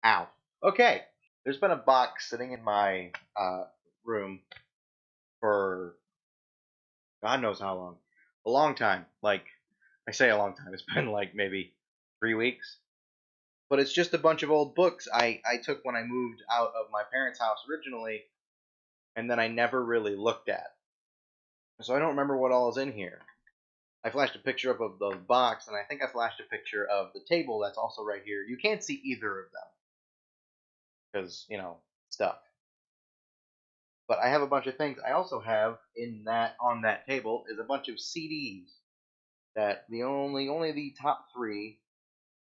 Ow. Okay. There's been a box sitting in my room for God knows how long. A long time. Like, I say a long time. It's been like maybe 3 weeks. But it's just a bunch of old books I took when I moved out of my parents' house originally, and then I never really looked at. So I don't remember what all is in here. I flashed a picture up of the box, and I think I flashed a picture of the table that's also right here. You can't see either of them because, stuff. But I have a bunch of things. I also have in that on that table is a bunch of CDs that the only the top three,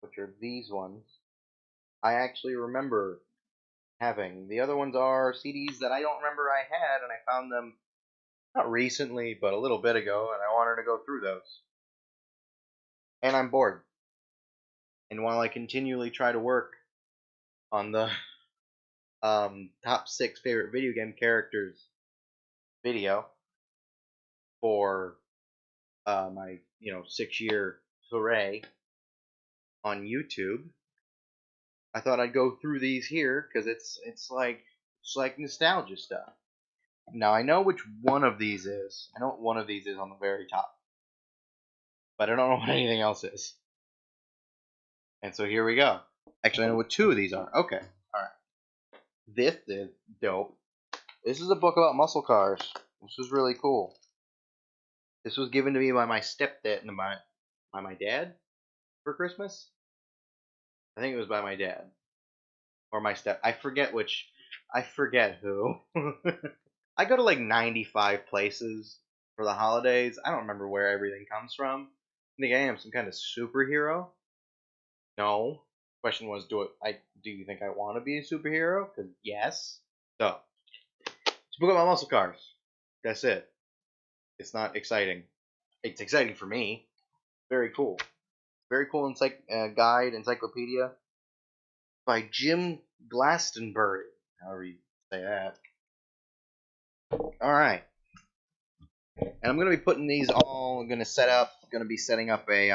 which are these ones, I actually remember having. The other ones are CDs that I don't remember I had, and I found them not recently, but a little bit ago, and I wanted to go through those. And I'm bored. And while I continually try to work on the top six favorite video game characters video for my 6 year foray on YouTube, I thought I'd go through these here because it's like nostalgia stuff. Now I know which one of these is. I know what one of these is on the very top, but I don't know what anything else is. And so here we go. Actually, I know what two of these are. Okay, all right. This is dope. This is a book about muscle cars. This is really cool. This was given to me by my stepdad, by my dad for Christmas. I think it was by my dad or my step. I forget which. I forget who. I go to like 95 places for the holidays. I don't remember where everything comes from. I think I am some kind of superhero. No. Question was, do you think I want to be a superhero? Because yes. So it's a book about muscle cars. That's it. It's not exciting. It's exciting for me. Very cool. Very cool guide encyclopedia by Jim Glastonbury. However you say that. All right. And I'm gonna be putting these all. I'm gonna set up. Gonna be setting up a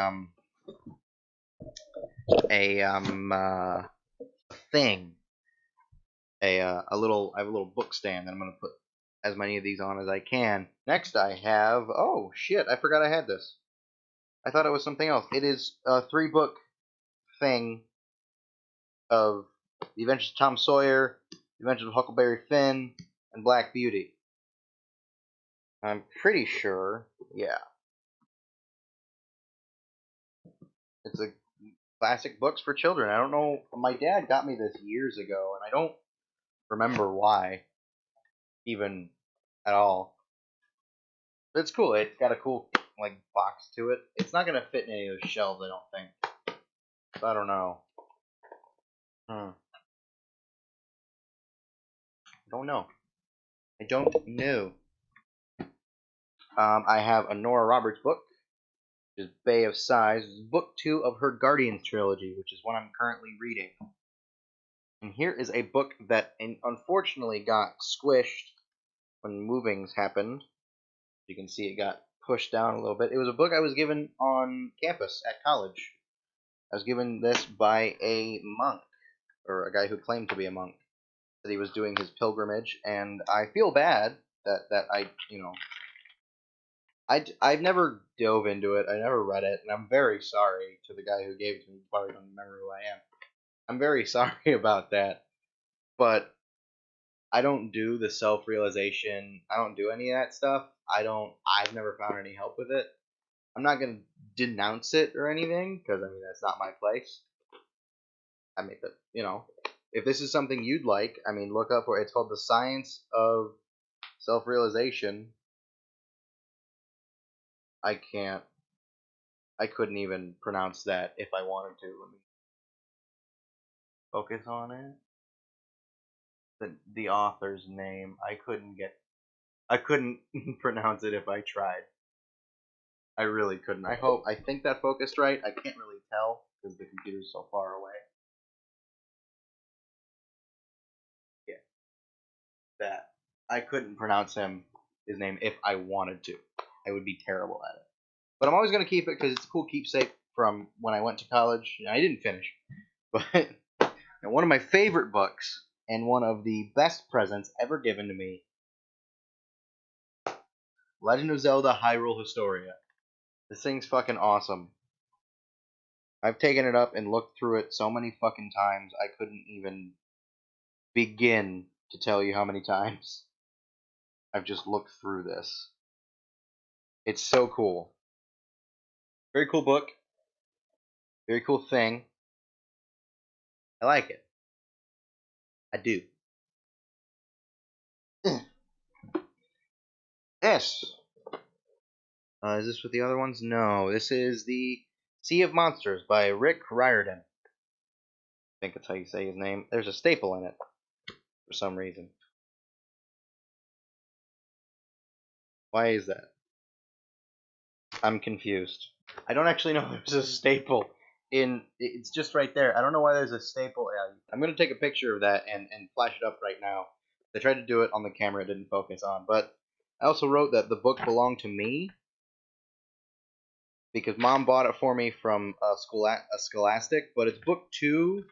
thing. A little. I have a little book stand that I'm gonna put as many of these on as I can. Next, I have. Oh shit! I forgot I had this. I thought it was something else. It is a 3 book thing of The Adventures of Tom Sawyer, The Adventures of Huckleberry Finn, and Black Beauty. I'm pretty sure. Yeah, it's a classic books for children. I don't know. My dad got me this years ago, and I don't remember why, even at all. But it's cool. It's got a cool like box to it. It's not gonna fit in any of those shelves, I don't think. So I don't know. Hmm. I don't know. I don't know. I have a Nora Roberts book, which is Bay of Sighs. Book 2 of her Guardians trilogy, which is what I'm currently reading. And here is a book that unfortunately got squished when movings happened. You can see it got pushed down a little bit. It was a book I was given on campus at college. I was given this by a monk, or a guy who claimed to be a monk, that he was doing his pilgrimage, and I feel bad that I've never dove into it. I never read it, and I'm very sorry to the guy who gave it to me. You probably don't remember who I am. I'm very sorry about that, but I don't do the self realization. I don't do any of that stuff. I don't. I've never found any help with it. I'm not gonna denounce it or anything because I mean that's not my place. I mean, but if this is something you'd like, I mean, look up where it's called The Science of Self Realization. I can't. I couldn't even pronounce that if I wanted to. Let me focus on it. The author's name. I couldn't get. I couldn't pronounce it if I tried. I really couldn't. I think that focused right. I can't really tell because the computer's so far away. Yeah, that. I couldn't pronounce his name if I wanted to. I would be terrible at it. But I'm always gonna keep it because it's a cool keepsake from when I went to college. I didn't finish, but And one of my favorite books, and one of the best presents ever given to me, Legend of Zelda Hyrule Historia. This thing's fucking awesome. I've taken it up and looked through it so many fucking times, I couldn't even begin to tell you how many times I've just looked through this. It's so cool. Very cool book. Very cool thing. I like it. I do. Yes. Is this with the other ones? No. This is the Sea of Monsters by Rick Riordan. I think that's how you say his name. There's a staple in it for some reason. Why is that? I'm confused. I don't actually know there's a staple in. It's just right there. I don't know why there's a staple. I'm gonna take a picture of that and flash it up right now. I tried to do it on the camera, it didn't focus on. But I also wrote that the book belonged to me because Mom bought it for me from a Scholastic. But it's book 2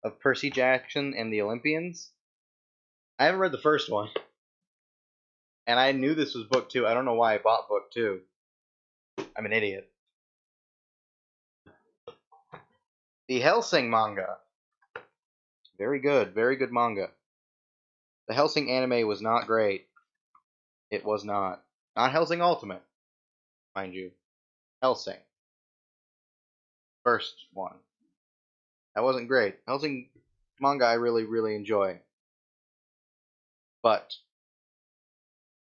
of Percy Jackson and the Olympians. I haven't read the first one, and I knew this was book 2. I don't know why I bought book 2. I'm an idiot. The Hellsing manga. Very good manga. The Hellsing anime was not great. It was not. Not Hellsing Ultimate, mind you. Hellsing. First one. That wasn't great. Hellsing manga I really enjoy. But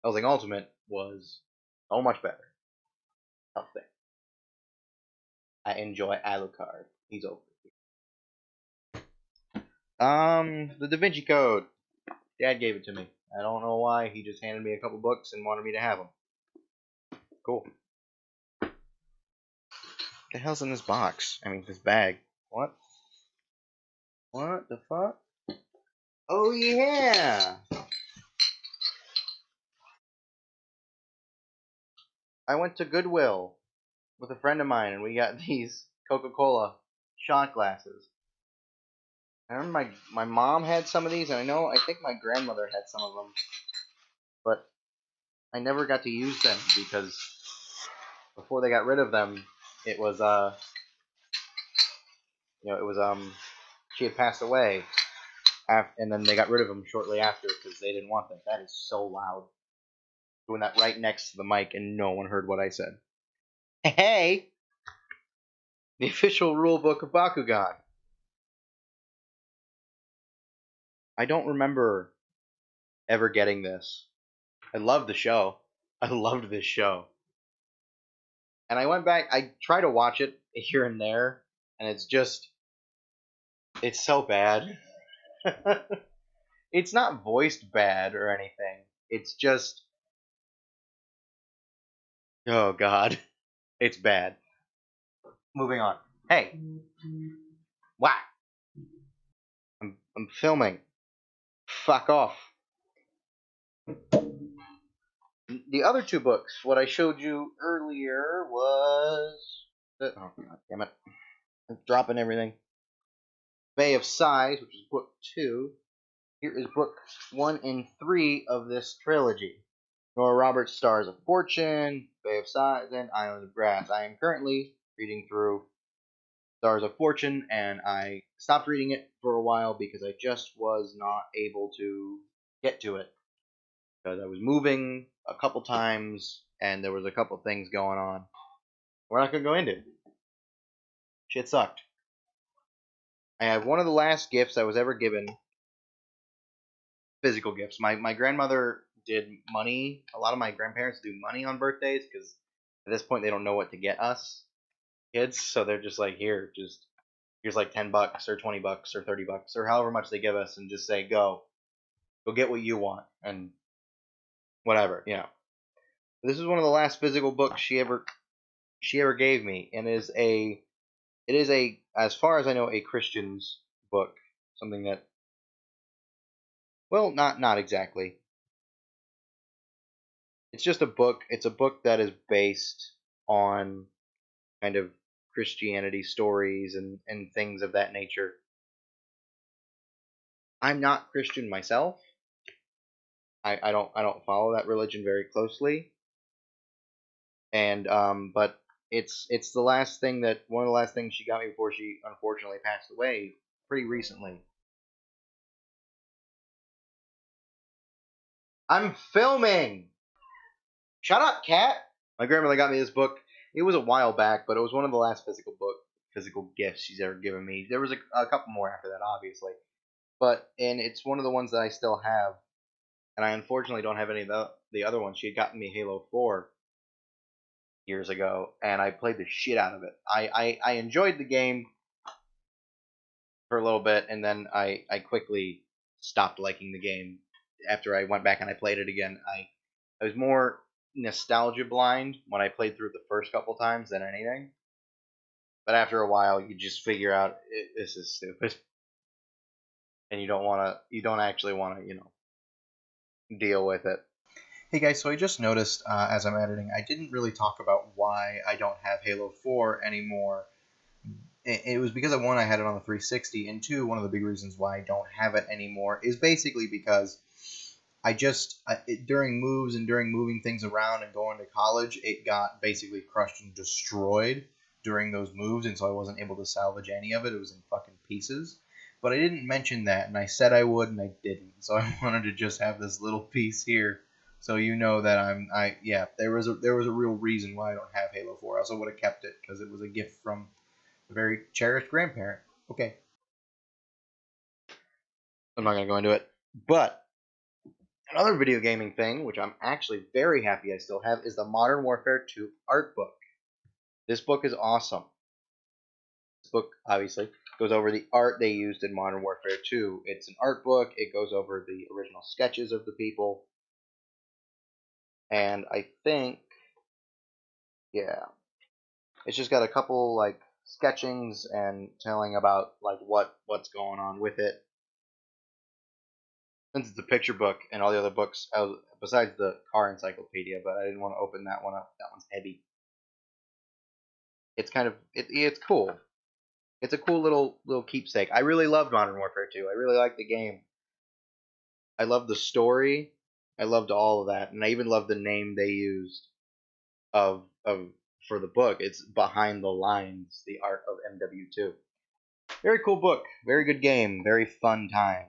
Hellsing Ultimate was so much better. Hellsing. I enjoy Alucard. He's over. The Da Vinci Code. Dad gave it to me. I don't know why. He just handed me a couple books and wanted me to have them. Cool. What the hell's in this box? I mean, this bag. What? What the fuck? Oh yeah! I went to Goodwill with a friend of mine and we got these Coca-Cola shot glasses. I remember my mom had some of these, and I think my grandmother had some of them, but I never got to use them because before they got rid of them, it was she had passed away, and then they got rid of them shortly after because they didn't want them. That is so loud. Doing that right next to the mic, and no one heard what I said. Hey, the official rule book of Bakugan. I don't remember ever getting this. I love the show. I loved this show. And I went back, I try to watch it here and there, and it's so bad. It's not voiced bad or anything. It's just, oh god, it's bad. Moving on. Hey, what? I'm filming. Fuck off. The other 2 books, what I showed you earlier was, oh god damn it, I'm dropping everything. Bay of Sighs, which is book 2. Here is book 1 and 3 of this trilogy. Nora Roberts' Stars of Fortune, Bay of Sighs, and Island of Grass. I am currently reading through Stars of Fortune, and I stopped reading it for a while because I just was not able to get to it. Because I was moving a couple times, and there was a couple things going on. We're not going to go into it. Shit sucked. I have one of the last gifts I was ever given. Physical gifts. My grandmother did money. A lot of my grandparents do money on birthdays because at this point they don't know what to get us kids, so they're just like, here's like $10 or $20 or $30 or however much they give us, and just say go get what you want and whatever. This is one of the last physical books she ever gave me, and it is a, as far as I know, a Christian's book. Something that, well, not exactly. It's just a book. It's a book that is based on kind of Christianity stories and things of that nature. I'm not Christian myself. I don't follow that religion very closely, and but it's the last thing that one of the last things she got me before she unfortunately passed away pretty recently. I'm filming. Shut up, cat. My grandmother got me this book. It was a while back, but it was one of the last physical gifts she's ever given me. There was a couple more after that, obviously, and it's one of the ones that I still have, and I unfortunately don't have any of the other ones. She had gotten me Halo 4 years ago, and I played the shit out of it. I enjoyed the game for a little bit, and then I quickly stopped liking the game after I went back and I played it again. I was more nostalgia blind when I played through it the first couple times than anything. But after a while, you just figure out this is stupid, and you don't actually want to, deal with it. Hey guys, so I just noticed as I'm editing, I didn't really talk about why I don't have Halo 4 anymore. It was because one, I had it on the 360, and two, one of the big reasons why I don't have it anymore is basically because during moves and during moving things around and going to college, it got basically crushed and destroyed during those moves, and so I wasn't able to salvage any of it. It was in fucking pieces. But I didn't mention that, and I said I would, and I didn't. So I wanted to just have this little piece here, so you know that there was a real reason why I don't have Halo 4. I also would have kept it because it was a gift from a very cherished grandparent. Okay, I'm not gonna go into it, but another video gaming thing, which I'm actually very happy I still have, is the Modern Warfare 2 art book. This book is awesome. This book, obviously, goes over the art they used in Modern Warfare 2. It's an art book. It goes over the original sketches of the people. And I think, yeah, it's just got a couple, like, sketchings and telling about, like, what's going on with it. Since it's a picture book and all the other books, besides the car encyclopedia, but I didn't want to open that one up. That one's heavy. It's kind of it's cool. It's a cool little keepsake. I really loved Modern Warfare 2. I really liked the game. I loved the story. I loved all of that, and I even loved the name they used of for the book. It's Behind the Lines: The Art of MW2. Very cool book. Very good game. Very fun time.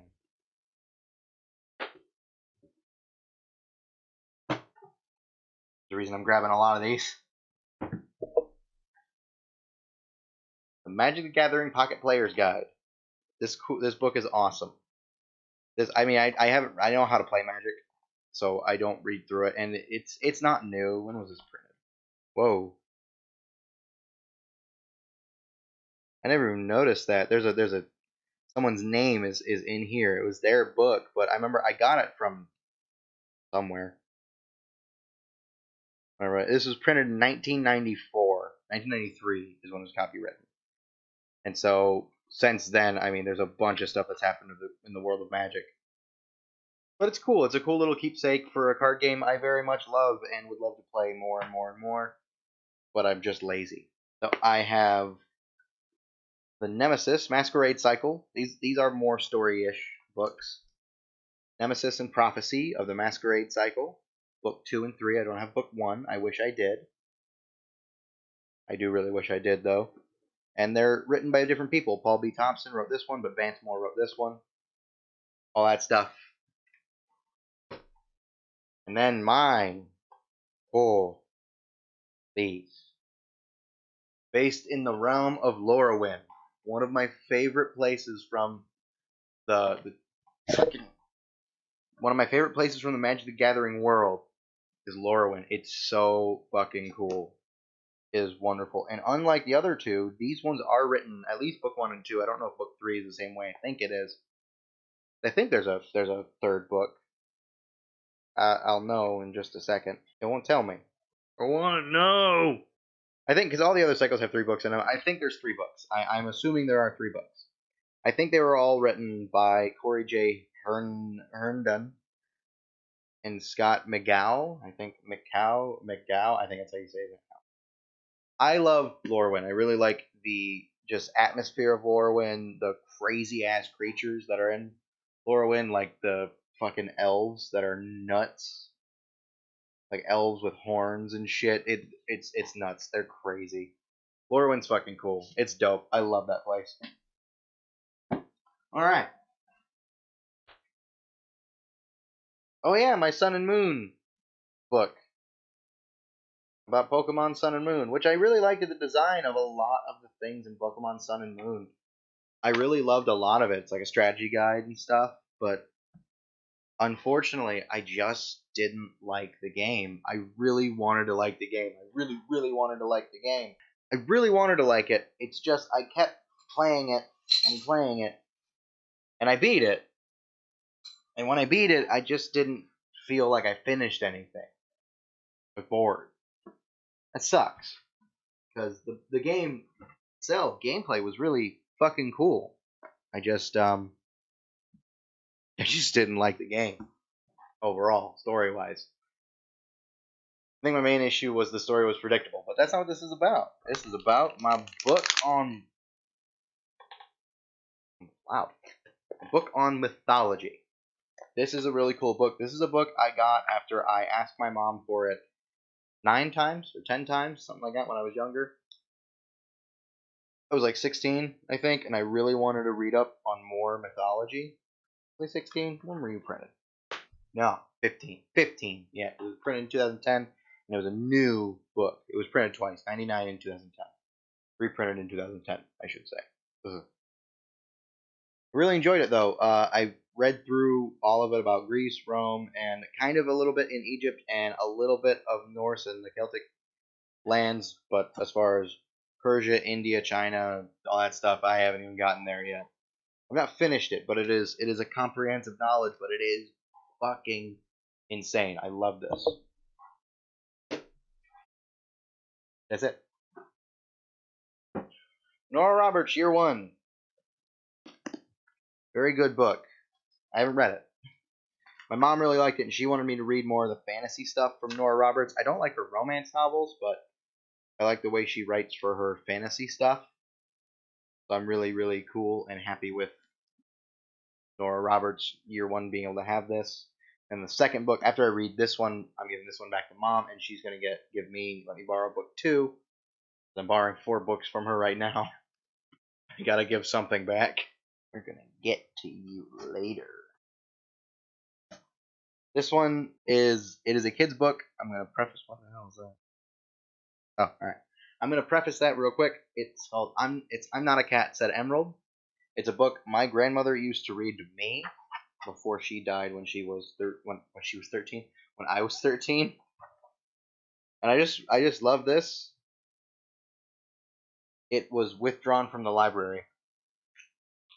The reason I'm grabbing a lot of these. The Magic the Gathering Pocket Player's Guide. This book is awesome. I know how to play Magic, so I don't read through it, and it's not new. When was this printed? Whoa! I never even noticed that. There's a someone's name is in here. It was their book, but I remember I got it from somewhere. All right, this was printed in 1994. 1993 is when it was copywritten, and so since then, I mean, there's a bunch of stuff that's happened in the world of Magic. But it's cool. It's a cool little keepsake for a card game I very much love and would love to play more and more and more. But I'm just lazy. So I have the Nemesis Masquerade Cycle. These are more story-ish books. Nemesis and Prophecy of the Masquerade Cycle. Book 2 and 3. I don't have book 1. I wish I did. I do really wish I did, though. And they're written by different people. Paul B. Thompson wrote this one, but Vance Moore wrote this one. All that stuff. And then mine. Oh, these. Based in the realm of Lorwyn. One of my favorite places from the one of my favorite places from the Magic the Gathering world is Lorwyn. It's so fucking cool. It is wonderful. And unlike the other two, these ones are written, at least book 1 and 2. I don't know if book 3 is the same way. I think it is. I think there's a third book. I'll know in just a second. It won't tell me. I want to know. I think because all the other cycles have 3 books in them. I think there's 3 books. I'm assuming there are 3 books. I think they were all written by Corey J. Herndon and Scott McGow. I think McGow. I think that's how you say it. I love Lorwyn. I really like the just atmosphere of Lorwyn, the crazy ass creatures that are in Lorwyn, like the fucking elves that are nuts, like elves with horns and shit. It's nuts. They're crazy. Lorwyn's fucking cool. It's dope. I love that place. All right. Oh yeah, my Sun and Moon book about Pokemon Sun and Moon, which I really liked the design of a lot of the things in Pokemon Sun and Moon. I really loved a lot of it. It's like a strategy guide and stuff, but unfortunately, I just didn't like the game. I really wanted to like the game. I really, really wanted to like the game. I really wanted to like it. It's just I kept playing it and playing it, and I beat it. And when I beat it, I just didn't feel like I finished anything. I was bored. That sucks because the game itself, gameplay was really fucking cool. I just I just didn't like the game overall, story wise. I think my main issue was the story was predictable, but that's not what this is about. This is about my book on wow, a book on mythology. This is a really cool book. This is a book I got after I asked my mom for it 9 times or 10 times, something like that, when I was younger. I was like 16, I think, and I really wanted to read up on more mythology. Was I 16? When were you printed? No, 15. 15. Yeah, it was printed in 2010, and it was a new book. It was printed twice, 99 in 2010. Reprinted in 2010, I should say. Ugh. I really enjoyed it though. I read through all of it about Greece, Rome, and kind of a little bit in Egypt, and a little bit of Norse and the Celtic lands. But as far as Persia, India, China, all that stuff, I haven't even gotten there yet. I've not finished it, but it is a comprehensive knowledge, but it is fucking insane. I love this. That's it. Nora Roberts, Year One. Very good book. I haven't read it. My mom really liked it, and she wanted me to read more of the fantasy stuff from Nora Roberts. I don't like her romance novels, but I like the way she writes for her fantasy stuff. So I'm really, really cool and happy with Nora Roberts Year One being able to have this. And the second book, after I read this one, I'm giving this one back to mom, and she's gonna let me borrow book two. I'm borrowing 4 books from her right now. I gotta give something back. We're gonna get to you later. This one is a kid's book. I'm gonna preface what the hell is that? Oh, all right. I'm gonna preface that real quick. It's called I'm Not a Cat, said Emerald. It's a book my grandmother used to read to me before she died when she was when she was 13, when I was 13. And I just love this. It was withdrawn from the library.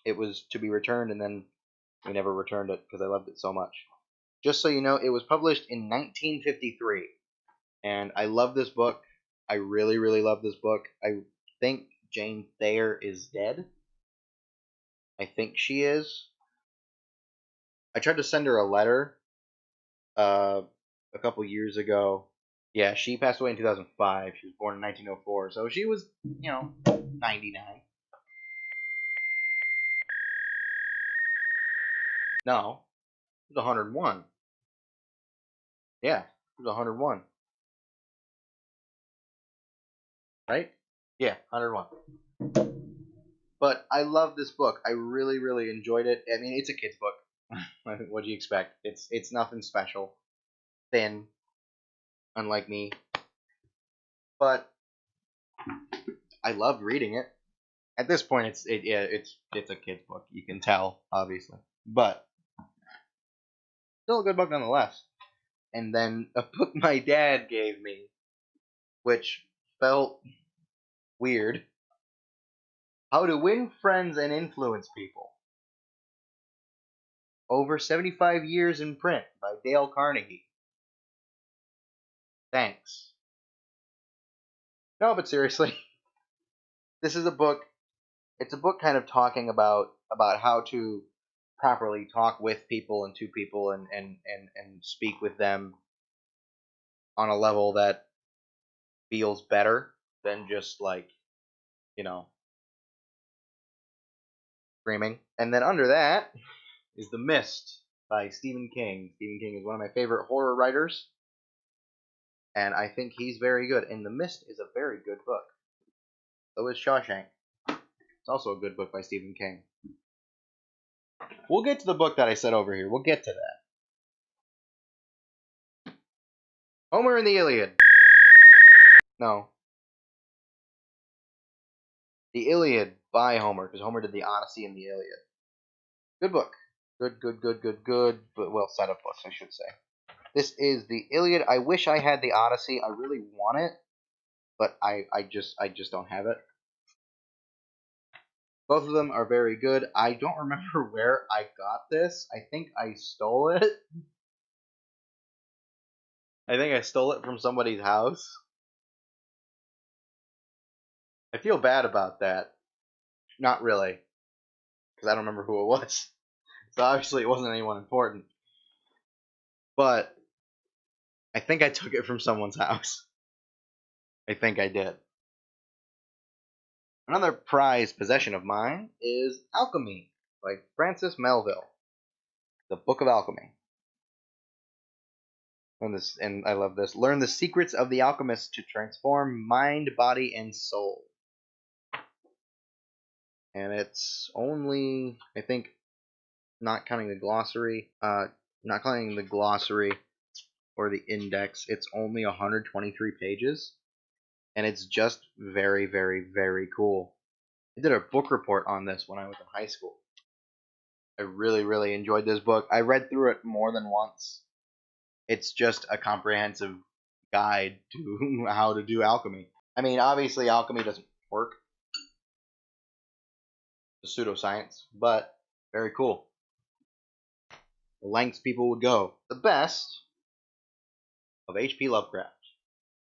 It was to be returned, and then we never returned it because I loved it so much. Just so you know, it was published in 1953, and I love this book. I really, really love this book. I think Jane Thayer is dead. I think she is. I tried to send her a letter uh, a couple years ago. Yeah, she passed away in 2005. She was born in 1904, so she was, 99. No, she was 101. Yeah, she was 101. Right? Yeah, 101. But I love this book. I really, really enjoyed it. I mean, it's a kid's book. What do you expect? It's nothing special. Thin, unlike me. But I loved reading it. At this point, it's a kid's book. You can tell, obviously, but still a good book nonetheless. And then a book my dad gave me, which felt weird. How to Win Friends and Influence People. Over 75 years in print by Dale Carnegie. Thanks. No, but seriously, this is a book. It's a book kind of talking about how to properly talk with people and to people and speak with them on a level that feels better than just like, you know, screaming. And then under that, is The Mist by Stephen King. Stephen King is one of my favorite horror writers, and I think he's very good. And The Mist is a very good book. So is Shawshank. It's also a good book by Stephen King. We'll get to the book that I said over here. We'll get to that. Homer and the Iliad. No. The Iliad by Homer, because Homer did the Odyssey and the Iliad. Good book. Good. But, well, set of books, I should say. This is the Iliad. I wish I had the Odyssey. I really want it, but I just don't have it. Both of them are very good. I don't remember where I got this. I think I stole it. I think I stole it from somebody's house. I feel bad about that. Not really, because I don't remember who it was. So obviously it wasn't anyone important. But I think I took it from someone's house. I think I did. Another prized possession of mine is Alchemy by Francis Melville. The Book of Alchemy. And I love this. Learn the secrets of the alchemist to transform mind, body, and soul. And it's only, I think, not counting the glossary or the index, it's only 123 pages. And it's just very, very, very cool. I did a book report on this when I was in high school. I really, really enjoyed this book. I read through it more than once. It's just a comprehensive guide to how to do alchemy. I mean, obviously, alchemy doesn't work. It's a pseudoscience, but very cool. The lengths people would go. The best of H.P. Lovecraft.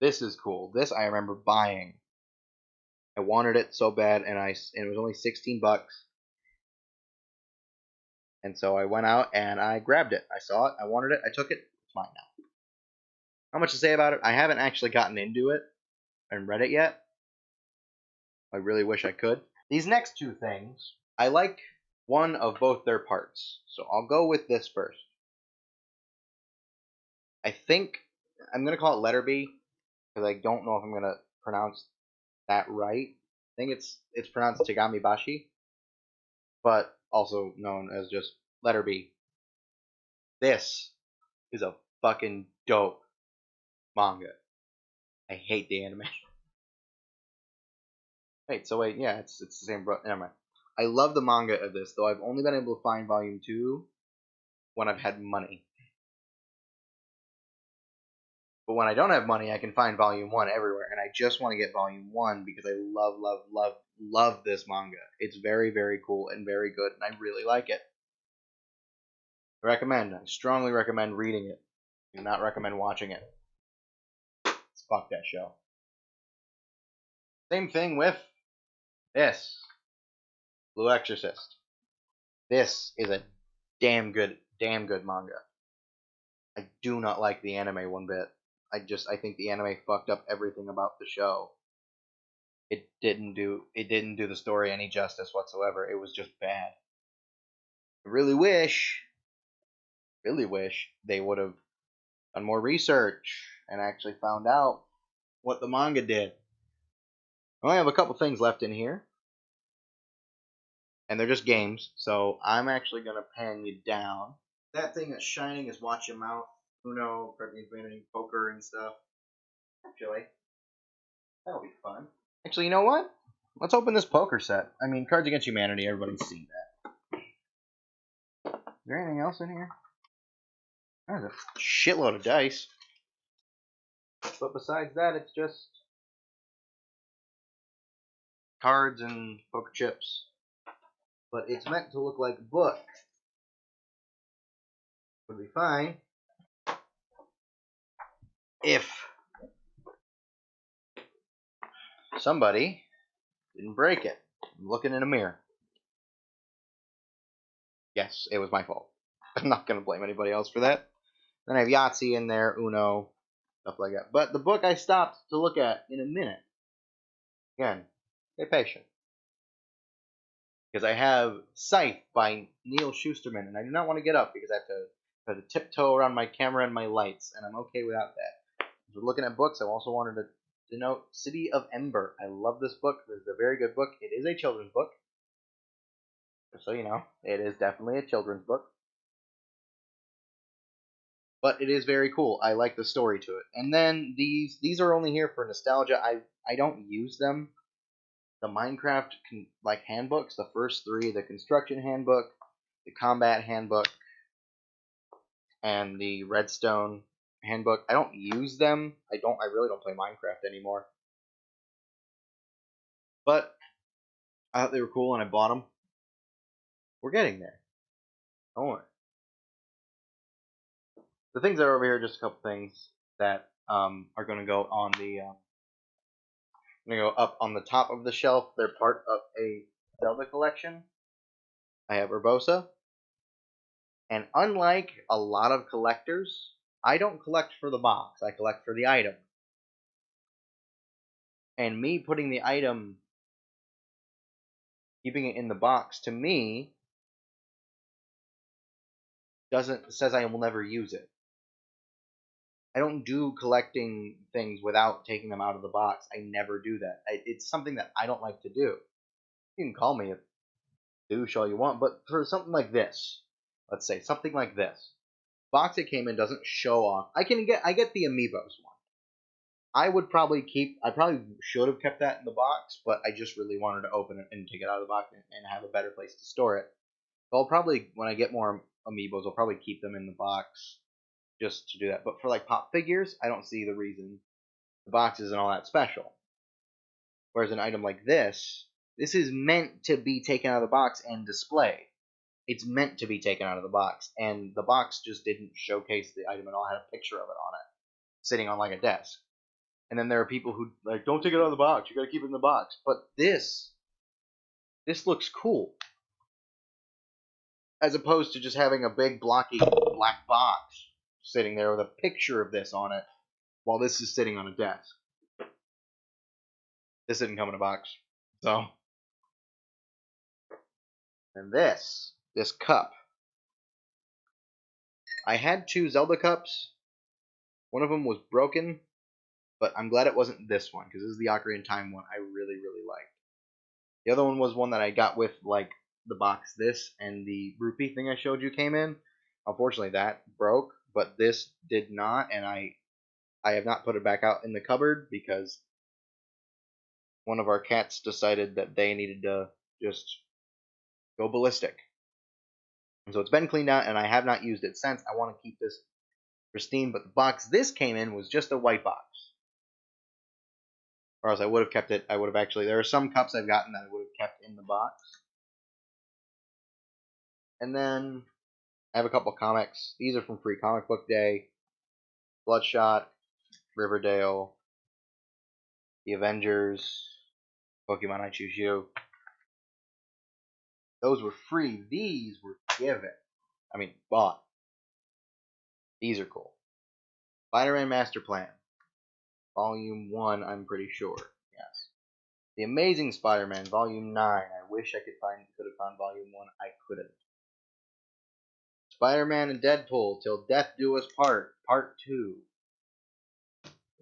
This is cool. This I remember buying. I wanted it so bad, and it was only $16. And so I went out and I grabbed it. I saw it. I wanted it. I took it. It's mine now. Not much to say about it. I haven't actually gotten into it and read it yet. I really wish I could. These next two things, I like one of both their parts. So I'll go with this first. I think I'm going to call it letter B because I don't know if I'm going to pronounce that right. I think it's pronounced Tegami Bashi, but also known as just letter B. This is a fucking dope manga. I hate the anime. Wait, yeah, it's the same. Never mind. I love the manga of this, though I've only been able to find volume 2 when I've had money. But when I don't have money, I can find volume 1 everywhere, and I just want to get volume 1 because I love this manga. It's very, very cool and very good, and I really like it. I strongly recommend reading it. I do not recommend watching it. Fuck that show. Same thing with this. Blue Exorcist. This is a damn good manga. I do not like the anime one bit. I think the anime fucked up everything about the show. It didn't do the story any justice whatsoever. It was just bad. I really wish they would have done more research and actually found out what the manga did. I only have a couple things left in here, and they're just games, so I'm actually gonna pan you down. That thing that's shining is Watch Your Mouth, Uno, Cards Against poker and stuff. Actually, that'll be fun. Actually, you know what? Let's open this poker set. I mean, Cards Against Humanity, everybody's seen that. Is there anything else in here? There's a shitload of dice. But besides that, it's just cards and poker chips. But it's meant to look like a book. Would be fine if somebody didn't break it. I'm looking in a mirror. Yes, it was my fault. I'm not going to blame anybody else for that. Then I have Yahtzee in there, Uno, stuff like that. But the book I stopped to look at in a minute. Again, stay patient. because I have Scythe by Neil Schusterman, and I do not want to get up because I have to tiptoe around my camera and my lights, and I'm okay without that. If we're looking at books, I also wanted to denote City of Ember. I love this book. This is a very good book. It is a children's book. Just so you know, it is definitely a children's book. But it is very cool. I like the story to it. And then these are only here for nostalgia. I don't use them. The Minecraft like handbooks, the first three, the construction handbook, the combat handbook, and the redstone handbook. I don't use them. I really don't play Minecraft anymore. But I thought they were cool and I bought them. We're getting there. Don't worry. The things that are over here are just a couple things that are going to go on the going to go up on the top of the shelf. They're part of a Zelda collection. I have Urbosa, and unlike a lot of collectors, I don't collect for the box. I collect for the item. And me putting the item, keeping it in the box, to me says I will never use it. I don't do collecting things without taking them out of the box. I never do that. It's something that I don't like to do. You can call me a douche all you want, but for something like this, let's say something like this, box it came in doesn't show off. I get the Amiibos one. I probably should have kept that in the box, but I just really wanted to open it and take it out of the box and have a better place to store it. So I'll probably, when I get more Amiibos, I'll probably keep them in the box just to do that. But for like pop figures, I don't see the reason. The box isn't all that special. Whereas an item like this is meant to be taken out of the box and displayed. It's meant to be taken out of the box, and the box just didn't showcase the item at all. I had a picture of it on it, sitting on like a desk. And then there are people who like, don't take it out of the box. You gotta keep it in the box. But this looks cool, as opposed to just having a big blocky black box sitting there with a picture of this on it, while this is sitting on a desk. This didn't come in a box, so. And this cup. I had two Zelda cups. One of them was broken, but I'm glad it wasn't this one, because this is the Ocarina of Time one I really, really liked. The other one was one that I got with, like, the box this and the rupee thing I showed you came in. Unfortunately, that broke, but this did not, and I have not put it back out in the cupboard because one of our cats decided that they needed to just go ballistic. And so it's been cleaned out, and I have not used it since. I want to keep this pristine, but the box this came in was just a white box. Or else I would have kept it. I would have actually. There are some cups I've gotten that I would have kept in the box. And then I have a couple comics. These are from Free Comic Book Day. Bloodshot, Riverdale, The Avengers, Pokemon I Choose You. Those were free. These were given. I mean, bought. These are cool. Spider-Man Master Plan. Volume 1, I'm pretty sure. Yes. The Amazing Spider-Man, Volume 9. I wish I could have found Volume 1. I couldn't. Spider-Man and Deadpool, Till Death Do Us Part, Part 2.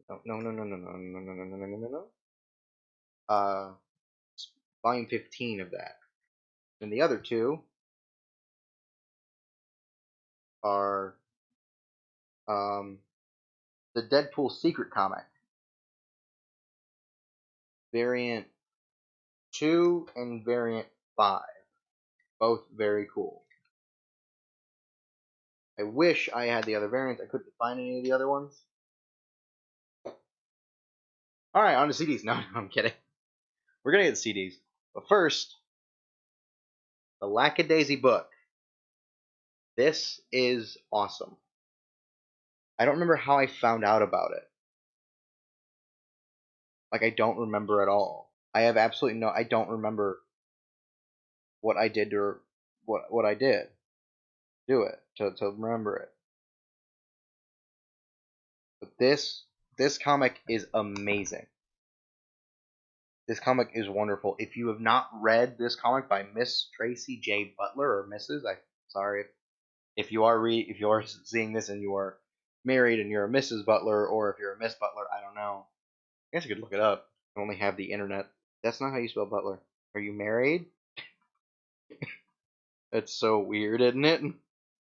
No. Volume 15 of that. And the other two are the Deadpool Secret Comic. Variant 2 and Variant 5. Both very cool. I wish I had the other variants. I couldn't find any of the other ones. Alright, on to CDs. No, I'm kidding. We're going to get the CDs. But first, the Lackadaisy book. This is awesome. I don't remember how I found out about it. Like, I don't remember at all. I have absolutely I don't remember what I did or what I did. Do it to remember it. But this comic is amazing. This comic is wonderful. If you have not read this comic by Miss Tracy J. Butler, or Mrs. Sorry if you are seeing this and you are married and you're a Mrs. Butler, or if you're a Miss Butler, I don't know. I guess you could look it up. I only have the internet. That's not how you spell Butler. Are you married? That's so weird, isn't it?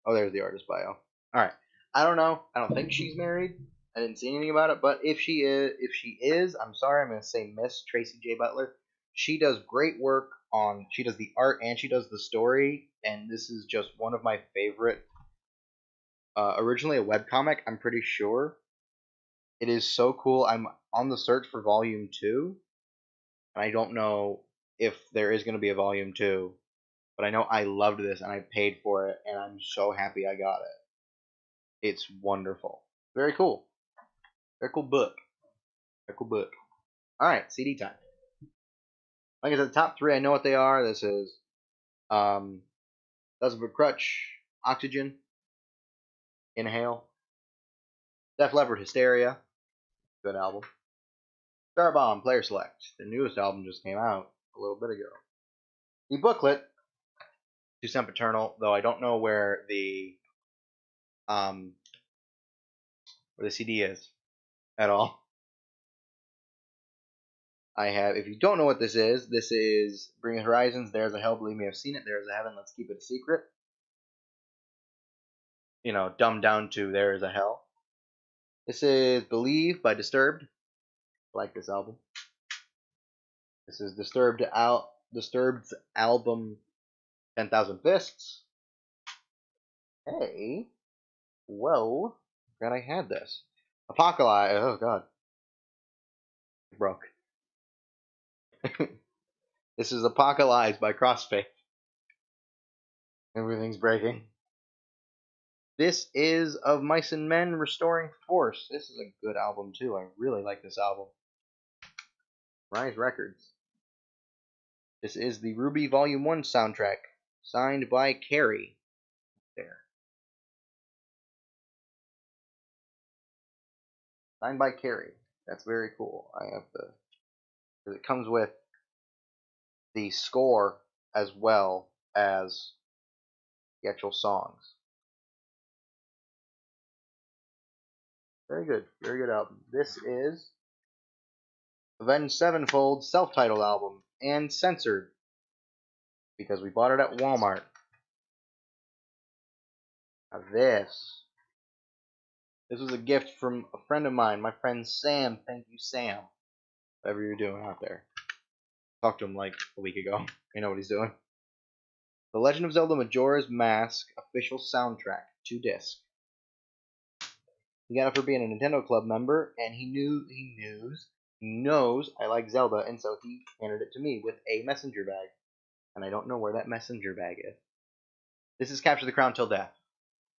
Oh, there's the artist bio. All right. I don't know. I don't think she's married. I didn't see anything about it, but if she is, I'm sorry. I'm going to say Miss Tracy J. Butler. She does great work on. She does the art and she does the story, and this is just one of my favorite. Originally a webcomic, I'm pretty sure. It is so cool. I'm on the search for volume 2, and I don't know if there is going to be a volume 2, but I know I loved this and I paid for it, and I'm so happy I got it. It's wonderful. Very cool. Very cool book. Very cool book. Alright, CD time. Like I said, the top 3, I know what they are. This is Doesn't Put Crutch, Oxygen, Inhale, Def Leppard, Hysteria. Good album. Starbomb, Player Select. The newest album just came out a little bit ago. The booklet to Sempiternal, though I don't know where the CD is at all. I have, if you don't know what this is Bring Me Horizons, There's a Hell, Believe Me, I've Seen It, There's a Heaven, Let's Keep It a Secret. You know, dumbed down to There Is a Hell. This is Believe by Disturbed. I like this album. This is Disturbed's album 10,000 Fists. Hey. Whoa. Forgot I had this. Apocalypse. Oh, God. It broke. This is Apocalypse by Crossfaith. Everything's breaking. This is Of Mice and Men, Restoring Force. This is a good album, too. I really like this album. Rise Records. This is the Ruby Volume 1 soundtrack, signed by Carrie. There. Signed by Carrie. That's very cool. I have the... because it comes with the score as well as the actual songs. Very good. Very good album. This is Avenged Sevenfold's self-titled album, and censored, because we bought it at Walmart. Now this was a gift from a friend of mine, my friend Sam. Thank you, Sam. Whatever you're doing out there. Talked to him like a week ago. You know what he's doing. The Legend of Zelda Majora's Mask official soundtrack, 2-disc. He got it for being a Nintendo Club member, and he knows I like Zelda, and so he handed it to me with a messenger bag. And I don't know where that messenger bag is. This is Capture the Crown Till Death.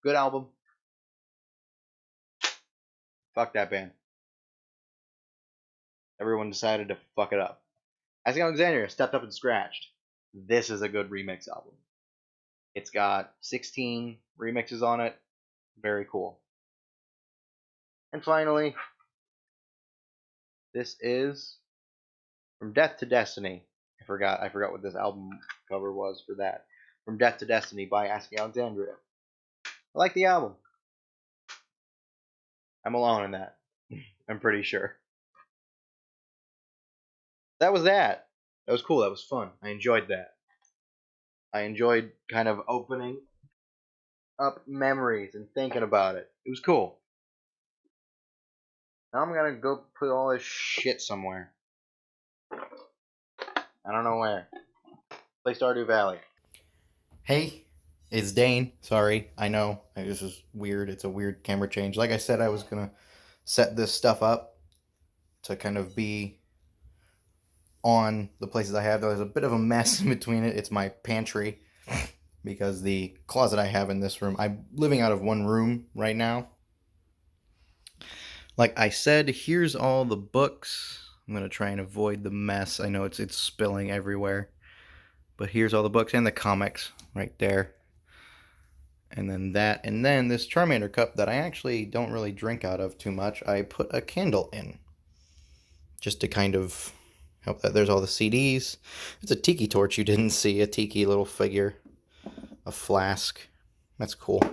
Good album. Fuck that band. Everyone decided to fuck it up. Asking Alexandria stepped up and scratched. This is a good remix album. It's got 16 remixes on it. Very cool. And finally, this is From Death to Destiny. I forgot what this album cover was for that. From Death to Destiny by Asking Alexandria. I like the album. I'm alone in that. I'm pretty sure. That was that. That was cool. That was fun. I enjoyed that. I enjoyed kind of opening up memories and thinking about it. It was cool. Now I'm gonna go put all this shit somewhere. I don't know where. Play Stardew Valley. Hey, it's Dane. Sorry, I know. This is weird. It's a weird camera change. Like I said, I was gonna set this stuff up to kind of be on the places I have. There's a bit of a mess in between it. It's my pantry, because the closet I have in this room, I'm living out of one room right now. Like I said, here's all the books. I'm going to try and avoid the mess. I know it's spilling everywhere. But here's all the books and the comics right there. And then that. And then this Charmander cup that I actually don't really drink out of too much, I put a candle in. Just to kind of Help that. There's all the CDs. It's a tiki torch you didn't see. A tiki little figure. A flask. That's cool.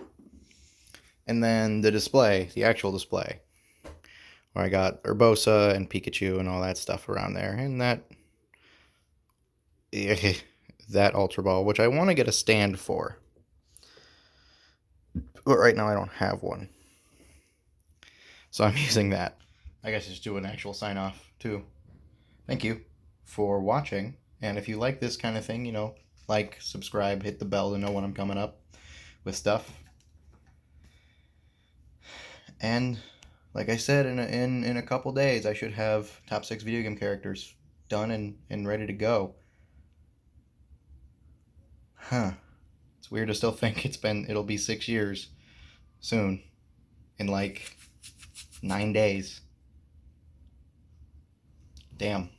And then the display, the actual display, where I got Urbosa and Pikachu and all that stuff around there. And that Ultra Ball, which I want to get a stand for. But right now I don't have one. So I'm using that. I guess just do an actual sign off too. Thank you for watching. And if you like this kind of thing, you know, like, subscribe, hit the bell to know when I'm coming up with stuff. And like I said, in a couple days, I should have top 6 video game characters done and ready to go. Huh. It's weird to still think it'll be 6 years soon, in like 9 days. Damn.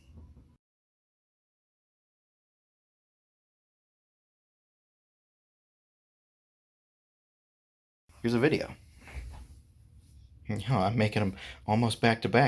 Here's a video. You know, I'm making them almost back to back.